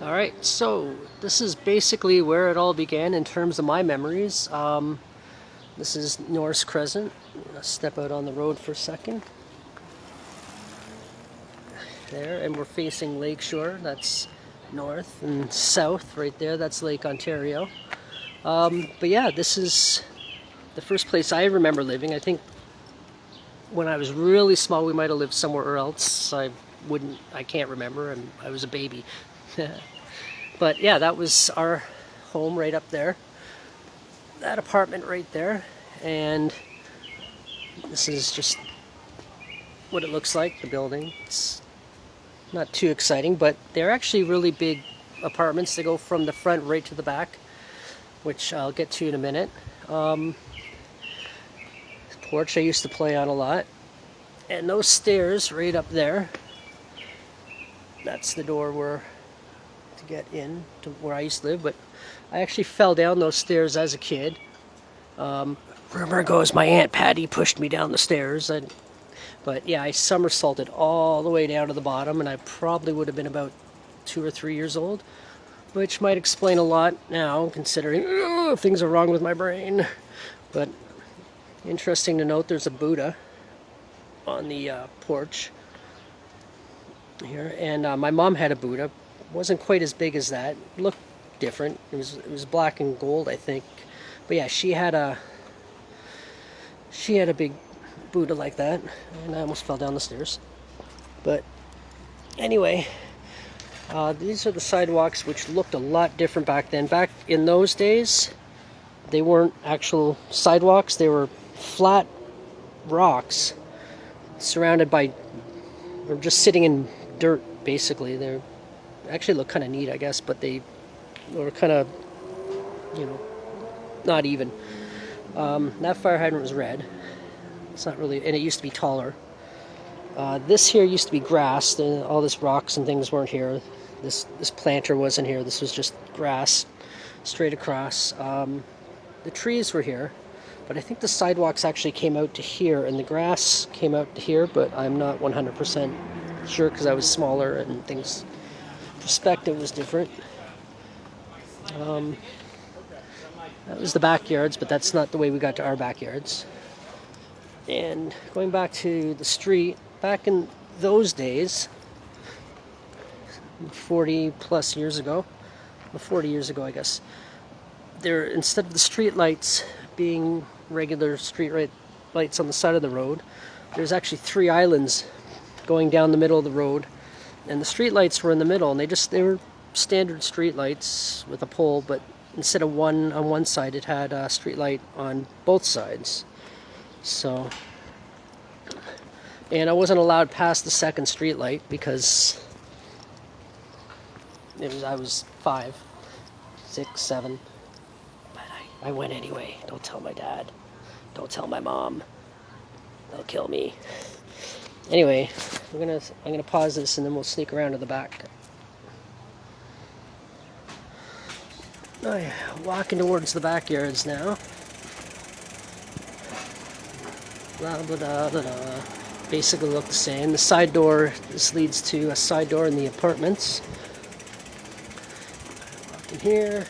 Alright, so this is basically where it all began in terms of my memories. This is Norris Crescent. I'm going to step out on the road for a second. There, and we're facing Lakeshore. That's north, and south right there, that's Lake Ontario. But yeah, this is the first place I remember living. I think when I was really small we might have lived somewhere else. I can't remember, and I was a baby. But yeah, that was our home right up there. That apartment right there. And this is just what it looks like, the building. It's not too exciting, but they're actually really big apartments. They go from the front right to the back, which I'll get to in a minute. Porch I used to play on a lot. And those stairs right up there, that's the door to get in to where I used to live. But I actually fell down those stairs as a kid. Rumor goes my Aunt Patty pushed me down the stairs. But yeah, I somersaulted all the way down to the bottom, and I probably would have been about 2 or 3 years old, which might explain a lot now, considering things are wrong with my brain. But interesting to note, there's a Buddha on the porch here, and my mom had a Buddha. It wasn't quite as big as that. It looked different. It was black and gold, I think. But yeah, she had a big Buddha like that, and I almost fell down the stairs. But anyway, these are the sidewalks, which looked a lot different back then. Back in those days, they weren't actual sidewalks. They were flat rocks surrounded by, or just sitting in dirt, basically. They actually look kind of neat, I guess, but they were kind of, not even. That fire hydrant was red. It's not really, and it used to be taller. This here used to be grass. All this rocks and things weren't here. This planter wasn't here. This was just grass straight across. The trees were here, but I think the sidewalks actually came out to here, and the grass came out to here, but I'm not 100% sure because I was smaller and things, perspective was different. That was the backyards, but that's not the way we got to our backyards. And going back to the street, back in those days, 40 plus years ago, well, 40 years ago, I guess, there, instead of the street lights being regular street lights on the side of the road, there's actually 3 islands going down the middle of the road, and the street lights were in the middle, and they were standard street lights with a pole, but instead of one on one side, it had a street light on both sides. So, and I wasn't allowed past the second street light because I was 5, 6, 7. But I went anyway. Don't tell my dad. Don't tell my mom. They'll kill me. Anyway, I'm gonna pause this and then we'll sneak around to the back. Walking towards the backyards now. Blah, blah, blah, blah, blah. Basically look the same. The side door, this leads to a side door in the apartments. Walk in here.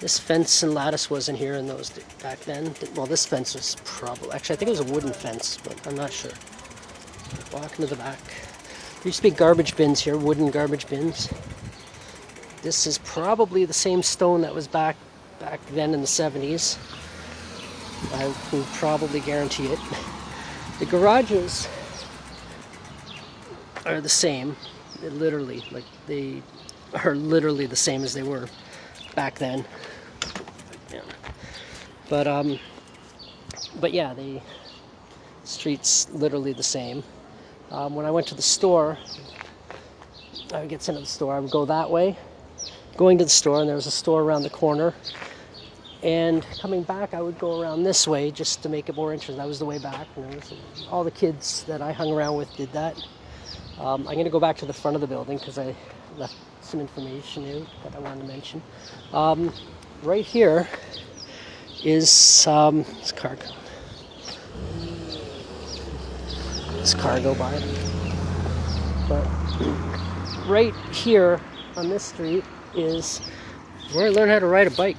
This fence and lattice wasn't here in those back then. Well, this fence was probably, actually I think it was a wooden fence, but I'm not sure. Walking to the back. There used to be garbage bins here, wooden garbage bins. This is probably the same stone that was back then in the 70s. I can probably guarantee it. The garages are the same. They are literally the same as they were back then. Yeah. But yeah, the street's literally the same. When I went to the store, I would get sent to the store. I would go that way, going to the store, and there was a store around the corner. And coming back, I would go around this way just to make it more interesting. That was the way back. All the kids that I hung around with did that. I'm going to go back to the front of the building because I left some information in that I wanted to mention. Right here is this car go by. But right here on this street is where I learned how to ride a bike.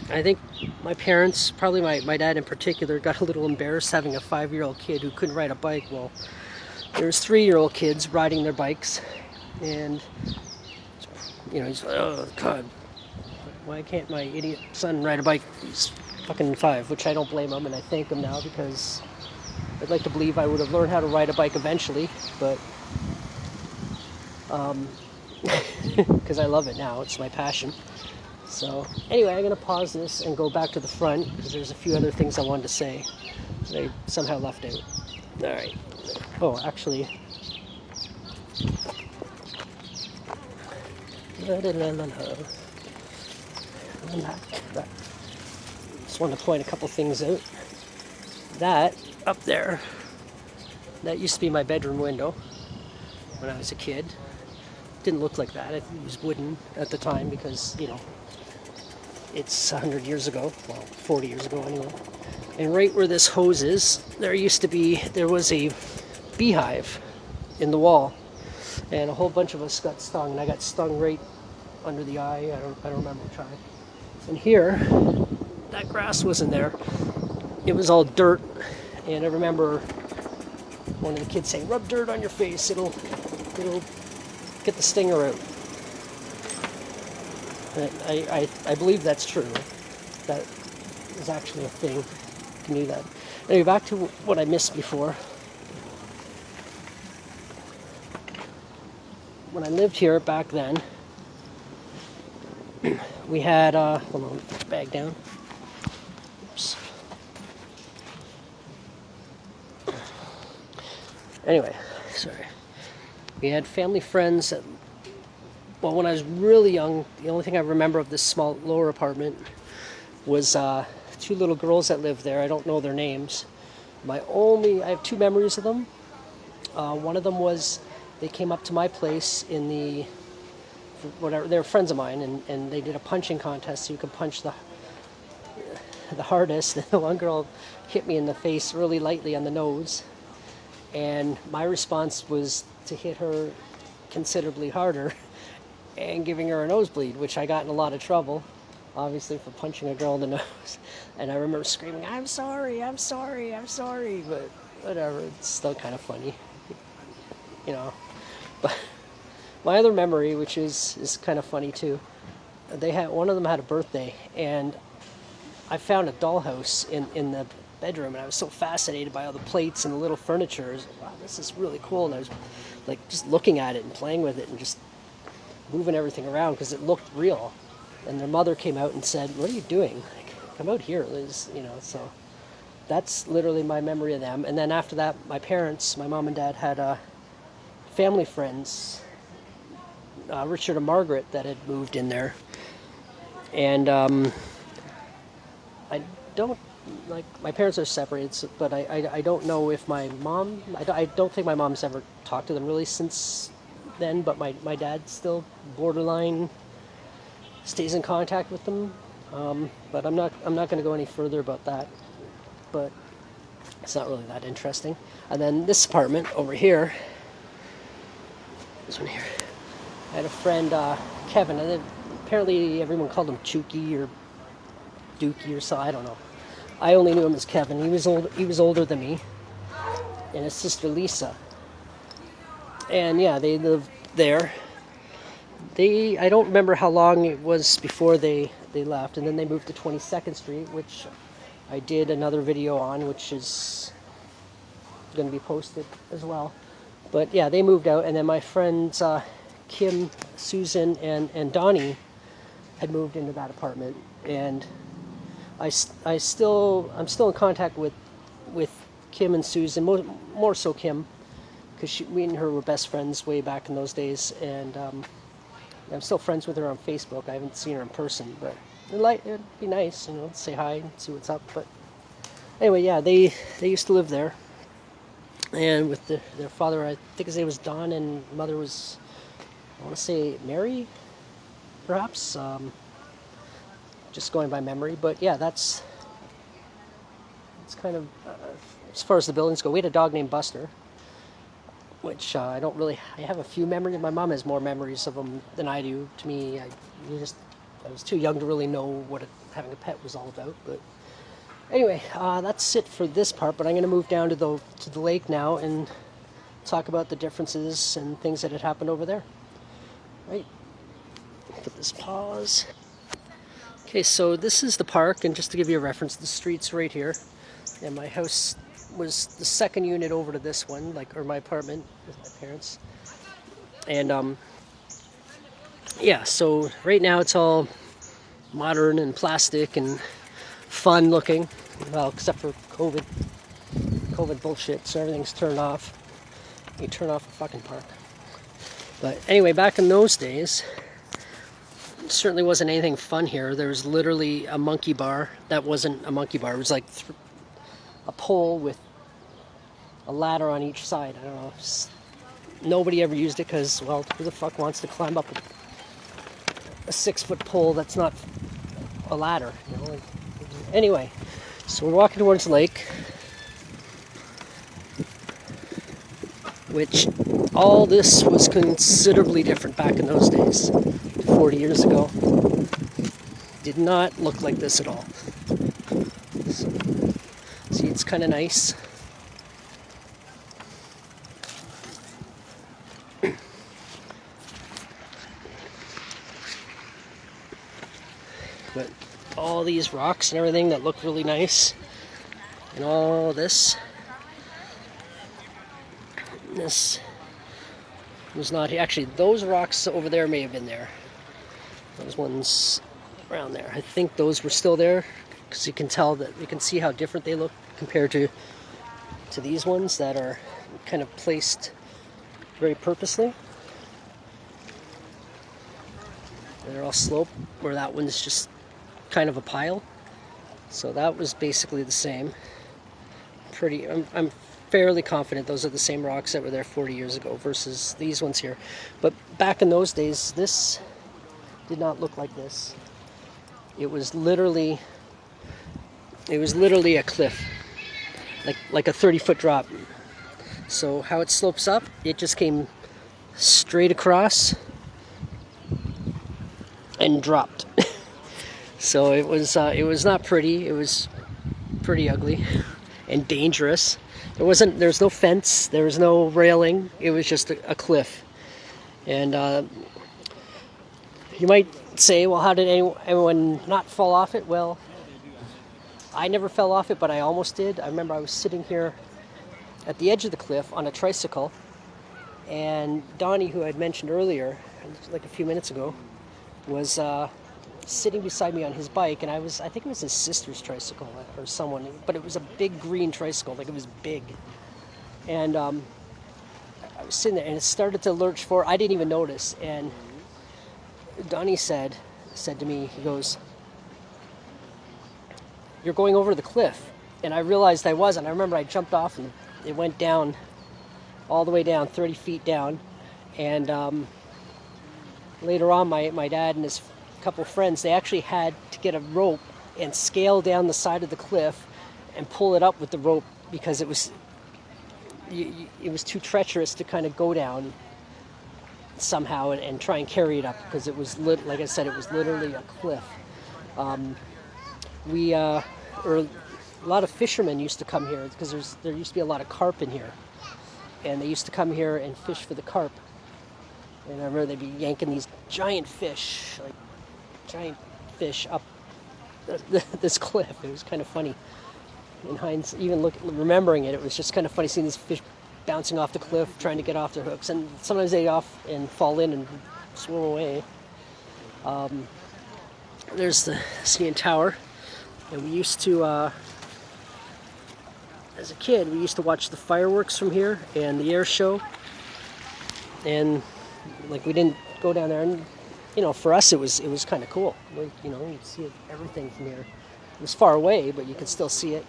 I think my parents, probably my dad in particular, got a little embarrassed having a 5-year-old kid who couldn't ride a bike. Well, there's 3-year-old kids riding their bikes, and he's like, oh God, why can't my idiot son ride a bike? He's fucking 5, which I don't blame him, and I thank him now because I'd like to believe I would have learned how to ride a bike eventually, but because I love it now, it's my passion. So anyway, I'm going to pause this and go back to the front because there's a few other things I wanted to say that I somehow left out. Alright. Oh, actually. Just wanted to point a couple things out. That up there, that used to be my bedroom window when I was a kid. Didn't look like that. It was wooden at the time because, it's 100 years ago, well, 40 years ago anyway. And right where this hose is, there was a beehive in the wall, and a whole bunch of us got stung, and I got stung right under the eye. I don't remember which eye. And here, that grass wasn't there. It was all dirt, and I remember one of the kids saying, "Rub dirt on your face, it'll get the stinger out." I believe that's true. That is actually a thing. You can do that. Anyway, back to what I missed before. When I lived here back then, we had, hold on, put the bag down. Oops. Anyway, sorry. We had family friends that, well, when I was really young, the only thing I remember of this small lower apartment was 2 little girls that lived there. I don't know their names. I have 2 memories of them. One of them was they came up to my place they were friends of mine, and they did a punching contest so you could punch the hardest. The one girl hit me in the face really lightly on the nose, and my response was to hit her considerably harder and giving her a nosebleed, which I got in a lot of trouble, obviously, for punching a girl in the nose. And I remember screaming, I'm sorry, but whatever, it's still kind of funny, But my other memory, which is kind of funny too, one of them had a birthday, and I found a dollhouse in the bedroom, and I was so fascinated by all the plates and the little furniture. I was like, wow, this is really cool, and I was like just looking at it and playing with it and just moving everything around because it looked real. And their mother came out and said, "What are you doing? Like, come out here, Liz." So that's literally my memory of them. And then after that, my mom and dad, had family friends, Richard and Margaret, that had moved in there. And I don't, my parents are separated, but I don't know if my mom, I don't think my mom's ever talked to them really since then, but my dad still borderline stays in contact with them. But I'm not going to go any further about that. But it's not really that interesting. And then this apartment over here, this one here, I had a friend, Kevin, and then apparently everyone called him Chooky or Dookie or so, I don't know. I only knew him as Kevin. He was older than me, and his sister Lisa. And yeah, they lived there. I don't remember how long it was before they left, and then they moved to 22nd Street, which I did another video on, which is going to be posted as well. But yeah, they moved out, and then my friends Kim, Susan, and Donnie had moved into that apartment, and I'm still in contact with Kim and Susan, more so Kim, because we and her were best friends way back in those days, and I'm still friends with her on Facebook. I haven't seen her in person, but it'd be nice, say hi and see what's up. But anyway, yeah, they used to live there, and with their father, I think his name was Don, and mother was, I want to say Mary, perhaps. Just going by memory, but yeah, it's kind of as far as the buildings go. We had a dog named Buster. which I don't really. I have a few memories. My mom has more memories of them than I do. To me, I was too young to really know what having a pet was all about. But anyway, that's it for this part. But I'm going to move down to the lake now and talk about the differences and things that had happened over there. Right. Put this pause. Okay, so this is the park, and just to give you a reference, the street's right here, and my house was the second unit over to this one, or my apartment with my parents. And yeah, so right now it's all modern and plastic and fun looking, well, except for COVID bullshit, so everything's turned off. You turn off a fucking park. But anyway, back in those days, certainly wasn't anything fun here. There was literally a monkey bar. That wasn't a monkey bar. It was like a pole with a ladder on each side. I don't know. Nobody ever used it because, well, who the fuck wants to climb up a 6-foot pole that's not a ladder? You know? Anyway, so we're walking towards the lake, which all this was considerably different back in those days. 40 years ago. Did not look like this at all. So, see, it's kind of nice. But all these rocks and everything that look really nice, and all this was not here. Actually, those rocks over there may have been there. Those ones around there. I think those were still there, because you can tell that, you can see how different they look compared to these ones that are kind of placed very purposely. They're all sloped, where that one's just kind of a pile. So that was basically the same. I'm fairly confident those are the same rocks that were there 40 years ago versus these ones here. But back in those days, this did not look like this. It was literally a cliff, like a 30-foot drop. So how it slopes up, it just came straight across and dropped. So it was not pretty. It was pretty ugly and dangerous. There was no fence, there was no railing. It was just a cliff. And you might say, well, how did anyone not fall off it? Well, I never fell off it, but I almost did. I remember I was sitting here at the edge of the cliff on a tricycle, and Donnie, who I had mentioned earlier, like a few minutes ago, was sitting beside me on his bike, and I think it was his sister's tricycle or someone, but it was a big green tricycle, like it was big. And I was sitting there, and it started to lurch forward. I didn't even notice, and Donnie said to me, he goes, "You're going over the cliff." And I realized I wasn't. I remember I jumped off, and it went down, all the way down, 30 feet down. And later on, my dad and his couple friends, they actually had to get a rope and scale down the side of the cliff and pull it up with the rope, because it was too treacherous to kind of go down somehow and try and carry it up, because it was like I said, it was literally a cliff. A lot of fishermen used to come here, because there used to be a lot of carp in here, and they used to come here and fish for the carp. And I remember they'd be yanking these giant fish up this cliff. It was kind of funny. In hindsight, even remembering it, it was just kind of funny seeing these fish bouncing off the cliff, trying to get off their hooks, and sometimes they'd off and fall in and swim away. There's the CN Tower, and we used to, as a kid, we used to watch the fireworks from here and the air show, and like we didn't go down there, and for us it was kind of cool. Like, you'd see everything from here. It was far away, but you could still see it.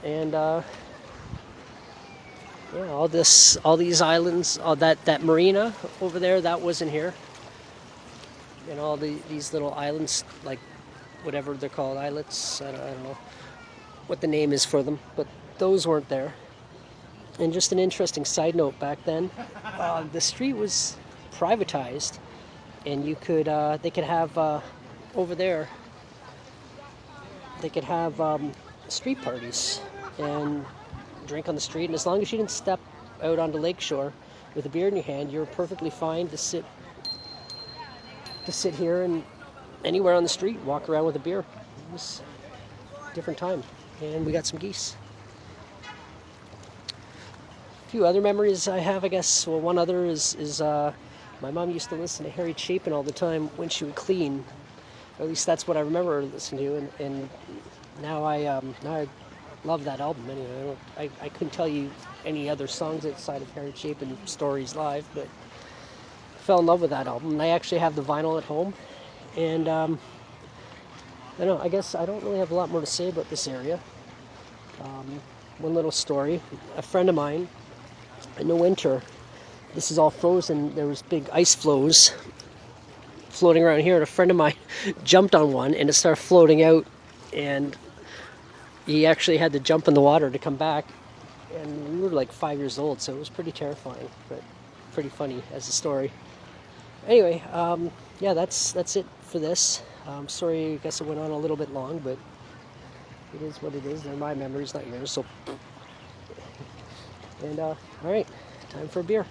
And all these islands, that marina over there, that wasn't here. And all these little islands, like whatever they're called, islets. I don't know what the name is for them, but those weren't there. And just an interesting side note, back then, the street was privatized, and you could they could have over there. They could have street parties and drink on the street, and as long as you didn't step out onto Lakeshore with a beer in your hand, you were perfectly fine to sit here and anywhere on the street, walk around with a beer. It was a different time, and we got some geese. A few other memories I have, I guess. Well, one other is my mom used to listen to Harry Chapin all the time when she would clean. Or at least that's what I remember her listening to, and now I love that album. Anyway, I couldn't tell you any other songs outside of Harry Chapin Stories Live, but I fell in love with that album. And I actually have the vinyl at home, and I don't know. I guess I don't really have a lot more to say about this area. One little story: a friend of mine, in the winter, this is all frozen. There was big ice floes floating around here, and a friend of mine jumped on one, and it started floating out, and he actually had to jump in the water to come back, and we were like 5 years old, so it was pretty terrifying, but pretty funny as a story. Anyway, yeah, that's it for this. Sorry, I guess it went on a little bit long, but it is what it is. They're my memories, not yours. So, and all right, time for a beer.